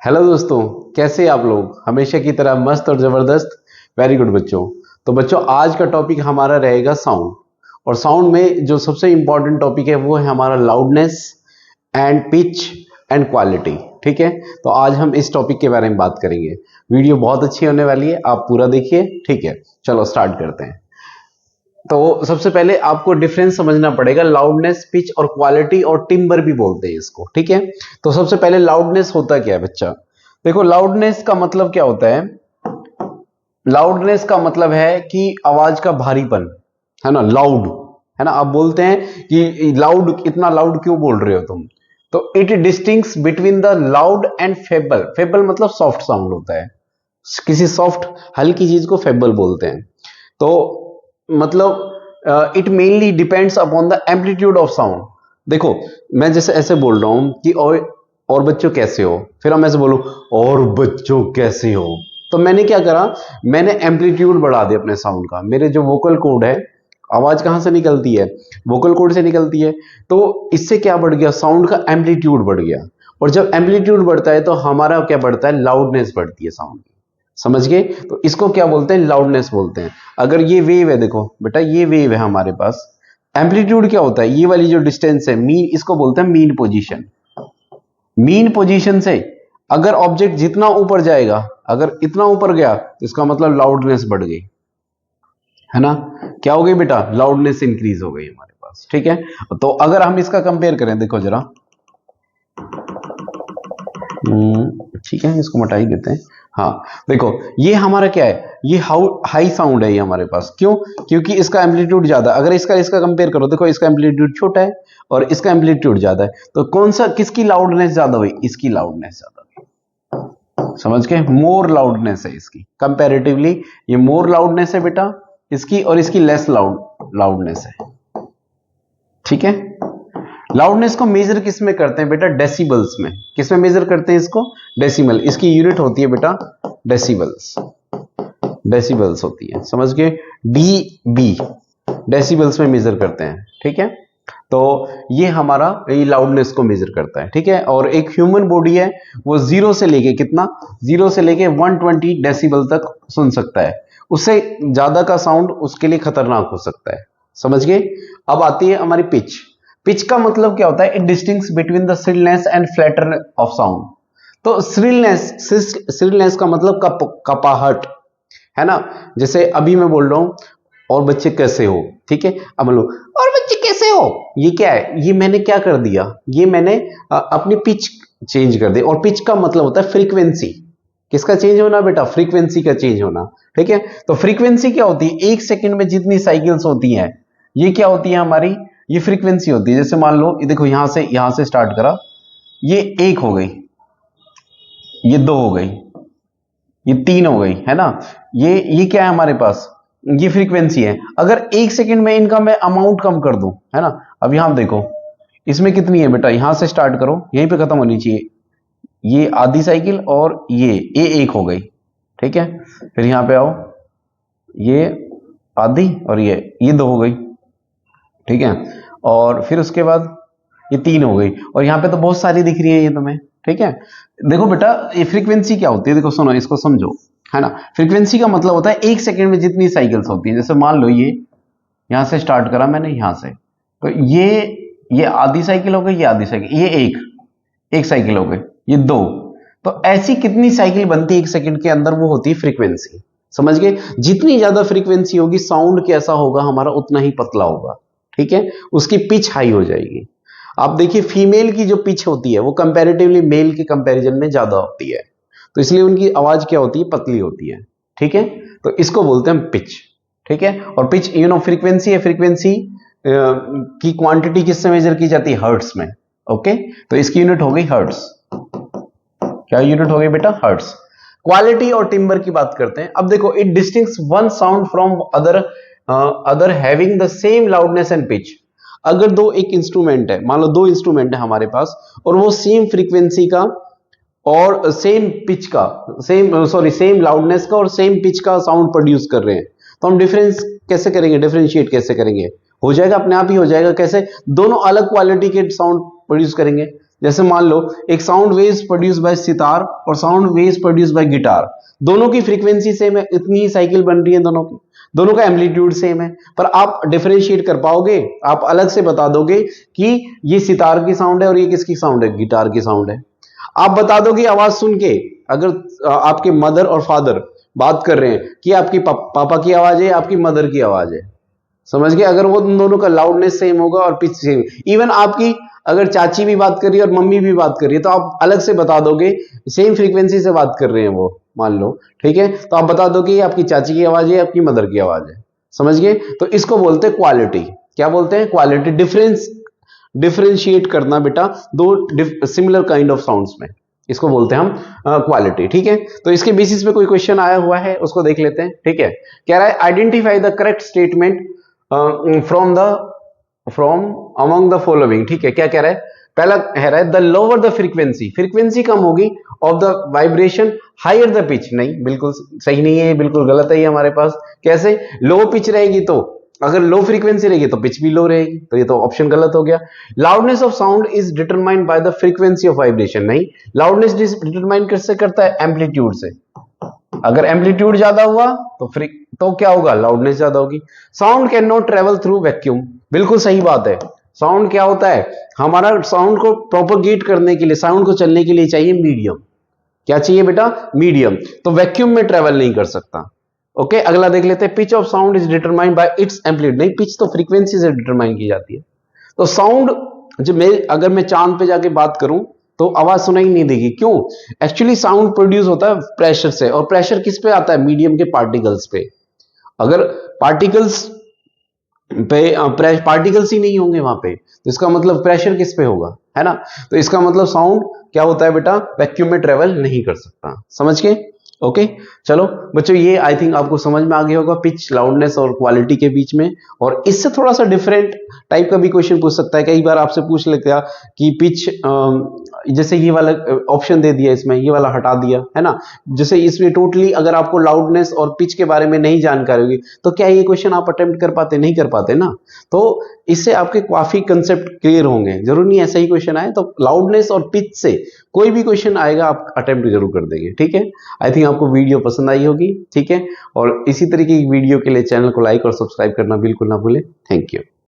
Hello दोस्तों, कैसे आप लोग? हमेशा की तरह मस्त और जबरदस्त। वेरी गुड बच्चों। तो बच्चों, आज का टॉपिक हमारा रहेगा साउंड। और साउंड में जो सबसे इंपॉर्टेंट टॉपिक है वो है हमारा loudness and pitch and quality. ठीक है, तो आज हम इस टॉपिक के बारे में बात करेंगे। वीडियो बहुत अच्छी होने वाली है, आप पूरा देखिए। ठीक है, चलो स्टार्ट करते हैं। तो सबसे पहले आपको डिफरेंस समझना पड़ेगा, लाउडनेस, पिच और क्वालिटी, और टिम्बर भी बोलते हैं इसको। ठीक है, तो सबसे पहले लाउडनेस होता क्या है बच्चा? देखो, लाउडनेस का मतलब क्या होता है? लाउडनेस का मतलब है कि आवाज का भारीपन, है ना, लाउड। है ना, आप बोलते हैं कि लाउड, इतना लाउड क्यों बोल रहे हो तुम? तो it distinguishes between the loud and feeble. Feeble मतलब सॉफ्ट साउंड होता है। किसी सॉफ्ट हल्की चीज को फेबल बोलते हैं। तो मतलब it mainly depends upon the amplitude of sound. देखो, मैं जैसे ऐसे बोल रहा हूं कि और बच्चों कैसे हो, फिर हम ऐसे बोलो और बच्चों कैसे हो, तो मैंने क्या करा, मैंने एम्पलीट्यूड बढ़ा दिया अपने साउंड का। मेरे जो वोकल कोड है, आवाज कहां से निकलती है? वोकल कोड से निकलती है। तो इससे क्या बढ़ गया? साउंड का एम्पलीट्यूड बढ़ गया। और जब एम्पलीट्यूड बढ़ता है तो हमारा क्या बढ़ता है? लाउडनेस बढ़ती है साउंड की। समझ गए? तो इसको क्या बोलते हैं? लाउडनेस बोलते हैं। अगर ये वेव है, देखो बेटा, ये वेव है हमारे पास। एम्पलीट्यूड क्या होता है? ये वाली जो डिस्टेंस है, मीन, इसको बोलते हैं मीन पोजीशन। मीन पोजीशन से अगर ऑब्जेक्ट जितना ऊपर जाएगा, अगर इतना ऊपर गया तो इसका मतलब लाउडनेस बढ़ गई, है ना। क्या हो गई बेटा? लाउडनेस इंक्रीज हो गई हमारे पास। ठीक है, तो अगर हम इसका कंपेयर करें, देखो जरा। ठीक है, इसको मिटा ही देते हैं। हाँ, देखो, ये हमारा क्या है? ये हाई साउंड है ये हमारे पास। क्यों? क्योंकि इसका एम्पलीट्यूड ज्यादा। अगर इसका इसका कंपेयर करो, देखो इसका एम्पलीट्यूड छोटा है और इसका एम्पलीट्यूड ज्यादा है, तो कौन सा, किसकी लाउडनेस ज्यादा हुई? इसकी लाउडनेस ज्यादा हुई। समझ गए? मोर लाउडनेस है इसकी कंपैरेटिवली। ये मोर लाउडनेस है बेटा इसकी, और इसकी लेस लाउडनेस है। ठीक है, लाउडनेस को मेजर किस में करते हैं बेटा? डेसिबल्स में। किस में मेजर करते हैं इसको? डेसिमल। इसकी यूनिट होती है बेटा डेसिबल्स। डेसिबल्स होती है, समझ गए? डीबी, डेसिबल्स में मेजर करते हैं। ठीक है, तो ये हमारा ये लाउडनेस को मेजर करता है। ठीक है, और एक ह्यूमन बॉडी है, वो जीरो से लेके कितना, जीरो से लेके 120 डेसिबल तक सुन सकता है। उससे ज्यादा का साउंड उसके लिए खतरनाक हो सकता है। समझ गए? अब आती है हमारी पिच। पिच का मतलब क्या होता है? It distinguishes between the shrillness and flatter of sound. तो श्रिलनेस का मतलब कपाहट, है ना। जैसे अभी मैं बोल रहा हूं, और बच्चे कैसे हो, ठीक है, अब बोलो और बच्चे कैसे हो। ये क्या है? ये मैंने क्या कर दिया? ये मैंने अपनी पिच चेंज कर दी। और पिच का मतलब होता है फ्रीक्वेंसी। किसका चेंज होना बेटा? फ्रीक्वेंसी का चेंज होना। ठीक है, तो फ्रीक्वेंसी क्या होती है? एक सेकंड में जितनी साइकिल्स होती हैं, ये क्या होती है हमारी? ये फ्रीक्वेंसी होती है। जैसे मान लो, ये देखो, यहां से स्टार्ट करा, ये एक हो गई, ये दो हो गई, ये तीन हो गई, है ना। ये क्या है हमारे पास? ये फ्रीक्वेंसी है। अगर एक सेकंड में इनका मैं अमाउंट कम कर दूं, है ना। अब यहां देखो, इसमें कितनी है बेटा? यहां से स्टार्ट करो, यहीं पे खत्म होनी चाहिए। ये आधी साइकिल, और ये एक हो गई। ठीक है, फिर यहां पे आओ, ये आधी, और ये दो हो गई। ठीक है, और फिर उसके बाद ये तीन हो गई, और यहां पे तो बहुत सारी दिख रही है ये तुम्हें। ठीक है, देखो बेटा, ये फ्रीक्वेंसी क्या होती है? देखो सुनो, इसको समझो, है ना। फ्रीक्वेंसी का मतलब होता है एक सेकंड में जितनी साइकिल्स होती है। जैसे मान लो, ये यहां से स्टार्ट करा मैंने, यहां से, तो ये आधी साइकिल हो गई, ये आधी साइकिल, ये एक साइकिल हो गई, ये दो। तो ऐसी कितनी साइकिल बनती है एक सेकंड के अंदर? वो होती है फ्रीक्वेंसी। समझ गए? जितनी ज्यादा फ्रीक्वेंसी होगी, साउंड कैसा होगा हमारा? उतना ही पतला होगा। ठीक है, उसकी पिच हाई हो जाएगी। आप देखिए, फीमेल की जो पिच होती है वो कंपैरेटिवली मेल के कंपैरिजन में ज्यादा होती है, तो इसलिए उनकी आवाज क्या होती है? पतली होती है। ठीक है, तो इसको बोलते हैं पिच। ठीक है, और पिच फ्रीक्वेंसी है। फ्रीक्वेंसी की क्वांटिटी किससे मेजर की जाती है? हर्ट्स में। ओके, तो इसकी यूनिट हो गई हर्ट्स। क्या यूनिट हो गई बेटा? हर्ट्स। क्वालिटी और टिम्बर की बात करते हैं। अब देखो, it distinguishes one sound from other having the same loudness and pitch. अगर दो, एक इंस्ट्रूमेंट है, मान लो दो इंस्ट्रूमेंट है हमारे पास, और वो सेम फ्रीक्वेंसी का और सेम पिच का, सेम लाउडनेस का और सेम पिच का साउंड प्रोड्यूस कर रहे हैं, तो हम डिफरेंस कैसे करेंगे? डिफरेंशिएट कैसे करेंगे? हो जाएगा, अपने आप ही हो जाएगा। कैसे? दोनों अलग क्वालिटी के साउंड प्रोड्यूस करेंगे। जैसे मान लो एक sound waves produce by sitar और sound waves produce by guitar, दोनों की फ्रीक्वेंसी सेम है, इतनी ही साइकिल बन रही है दोनों की, दोनों का एम्पलीट्यूड सेम है, पर आप डिफरेंशिएट कर पाओगे? आप अलग से बता दोगे कि ये सितार की साउंड है और ये किसकी साउंड है? गिटार की साउंड है। आप बता दोगे आवाज सुन के, अगर आपके मदर और फादर बात कर रहे हैं कि आपकी पापा की आवाज है, आपकी मदर की आवाज है, समझ गए? अगर वो दोनों का लाउडनेस सेम होगा और पिच सेम, इवन आपकी अगर चाची भी बात कर रही है और मम्मी भी बात कर रही है, तो आप अलग से बता दोगे, सेम फ्रीक्वेंसी से बात कर रहे हैं वो, मान लो, ठीक है, तो आप बता दोगे ये आपकी चाची की आवाज है, आपकी मदर की आवाज है, समझ गए? तो इसको बोलते हैं क्वालिटी। क्या बोलते हैं? क्वालिटी। डिफरेंशिएट करना बेटा दो सिमिलर काइंड ऑफ साउंड्स में, इसको बोलते हैं हम क्वालिटी, ठीक है? तो इसके बेसिस पे कोई क्वेश्चन आया हुआ है, उसको देख लेते हैं, ठीक है? कह रहा है identify the correct statement from among the following, ठीक है? क्या कह रहा है? पहला कह रहा है the lower the frequency, frequency कम होगी of the vibration higher the pitch, नहीं, बिल्कुल सही नहीं है, बिल्कुल गलत है ये हमारे पास। कैसे? लो पिच रहेगी तो, अगर लो फ्रीक्वेंसी रहेगी तो पिच भी लो रहेगी, तो ये तो ऑप्शन गलत हो गया। Loudness of sound is determined by the frequency of vibration, नहीं, लाउडनेस डिटरमाइन किससे करता है? एम्पलीट्यूड से। अगर एम्पलीट्यूड ज्यादा हुआ तो क्या होगा? लाउडनेस ज्यादा होगी। Sound can not travel through vacuum, बिल्कुल सही बात है। साउंड क्या होता है? हमारा साउंड को प्रोपोगेट करने के लिए, साउंड को चलने के लिए चाहिए मीडियम। क्या चाहिए बेटा? मीडियम। तो वैक्यूम में ट्रेवल नहीं कर सकता। ओके, अगला देख लेते हैं। Pitch of sound is determined by it's amplitude, नहीं, पिच तो फ्रीक्वेंसी से डिटरमाइन की जाती है। तो साउंड अगर मैं चांद पे जाके बात करूं तो आवाज सुनाई नहीं देगी, क्यों? एक्चुअली साउंड प्रोड्यूस होता है प्रेशर से, और प्रेशर किस पे आता है? मीडियम के पार्टिकल्स पे। अगर पार्टिकल्स पार्टिकल्स ही नहीं होंगे वहां पे, तो इसका मतलब प्रेशर किस पे होगा, है ना? तो इसका मतलब साउंड क्या होता है बेटा? वैक्यूम में ट्रेवल नहीं कर सकता, समझ गए? ओके, चलो बच्चों, ये आई थिंक आपको समझ में आ गया होगा पिच, लाउडनेस और क्वालिटी के बीच में। और इससे थोड़ा सा डिफरेंट टाइप का भी क्वेश्चन पूछ सकता है, कई बार आपसे पूछ लेता कि पिच, जैसे ये वाला ऑप्शन दे दिया, इसमें ये वाला हटा दिया, है ना? जैसे इसमें टोटली अगर आपको लाउडनेस और पिच के बारे में नहीं जानकारी होगी, तो क्या ये क्वेश्चन आप अटेम्प्ट कर पाते? नहीं कर पाते ना। तो इससे आपके काफी कंसेप्ट क्लियर होंगे। जरूर नहीं ऐसा ही क्वेश्चन आए, तो लाउडनेस और पिच से कोई भी क्वेश्चन आएगा आप अटेम्प्ट जरूर कर देंगे, ठीक है? आई थिंक आपको वीडियो पसंद आई होगी, ठीक है? और इसी तरीके की वीडियो के लिए चैनल को लाइक और सब्सक्राइब करना बिल्कुल ना भूलें। Thank you.